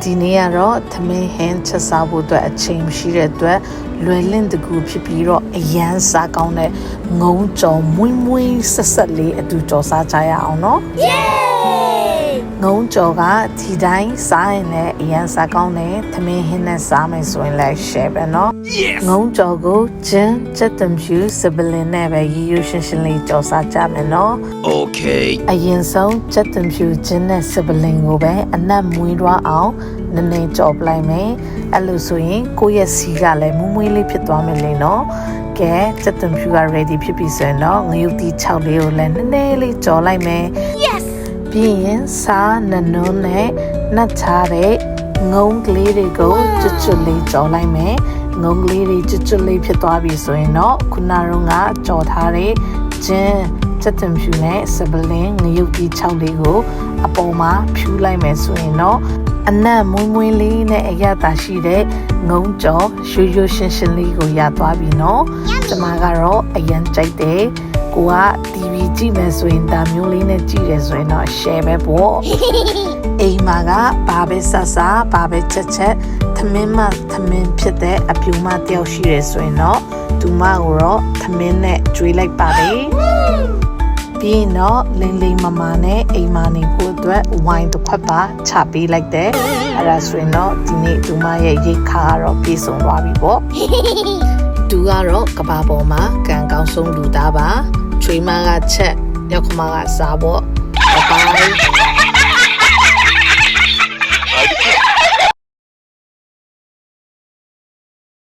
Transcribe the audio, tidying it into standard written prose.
ဒီနေ့ကတော့သမင်းဟင်းချက်စားဖို့အတွက်အချိန်မရှိတဲ့အတွက်လွယ်လင့်တကူဖြစ်ပြီးတော့အရန်စားကောင်းတဲ့ငုံကြော်မွေးမွေးဆက်ဆက်လေးအတူကြော်စားကြရအောင်နော်ငုံကြော်ကဒီတိုင်းစားရင်လည်းအရန်စားကောင်းတယ်သမင်းဟင်းနဲ့စားမယ်ဆိုရင်လည်း share ပဲနော်ငုံကြော်ကိုဂျင်းချက်တံဖြူစပလင်နဲ့ပဲရီယူရှင်းရှင်းလေးကြော်စားကြမယ်နော် Okay အရင်ဆုံးချက်တံဖြူဂျင်းနဲ့စပလင်ကိုပဲအနက်မွေးသွားအောင်နည်းနည်းကြော်ပလိုက်မယ်အဲ့လိုဆိုရင်ကိုယ့်ရဲ့စီကလည်းမွေးမွေးလေးဖြစ်သွားမယ်လေနော်ကဲချက်တံဖြူက ready ဖြစ်ပြီဆိုရင်တော့ငရုတ်တီ6လေးကိုလည်းနည်းနည်းလေးကြော်လိုက်မယ် Yes ပြီးရင်စားနနုံးနဲ့နှက်ချတဲ့ငုံကလေးတွေကိုကျွတ်ကျွတ်လေးကြော်လိုက်မယ်ငုံကလေးတွေကျွတ်ကျွတ်လေးဖြစ်သွားပြီဆိုရင်တော့ခုနကကြော်ထားတဲ့ဂျင်းချက်တံဖြူနဲ့စပလင်ငရုတ်တီ6လေးကိုအပေါ်မှာဖြူလိုက်မယ်ဆိုရင်တော့အနက်မွေးမွေးလေးနဲ့အရသာရှိတဲ့ငုံကြော်ရိုးရိုးရှင်းရှင်းလေးကိုရသွားပြီနော်ကျမကတော့အရန်ကြိုက်တယ်ကိုက TV ကြည့်မယ်ဆိုရင်ဒါမျိုးလေးနဲ့ကြည့်တယ်ဆိုရင်တော့ share ပဲပေါ့အိမ်မှာကဘာပဲဆဆဘာပဲချက်သမင်းမသမင်းဖြစ်တဲ့အပြူမတယောက်ရှိတယ်ဆိုရင်တော့သူမကိုတော့သမင်းနဲ့ကျွေးလိုက်ပါတယ်ပြီးရင်တော့လိမ့်လိမ့်မမနဲ့အိမ်မနေဖို့အတွက်ဝိုင်းတစ်ခွက်ပါချပေးလိုက်တယ်အဲ့ဒါဆိုရင်တော့ဒီနေ့သူမရဲ့ရိတ်ခါကတော့ပြေဆုံးသွားပြီပေါ့သူကတော့ကဘာပေါ်မှာကံကောင်းဆုံးလူသားပါချွေးမကချက်ရောက်ခမကစားပေါ့ဘိုင်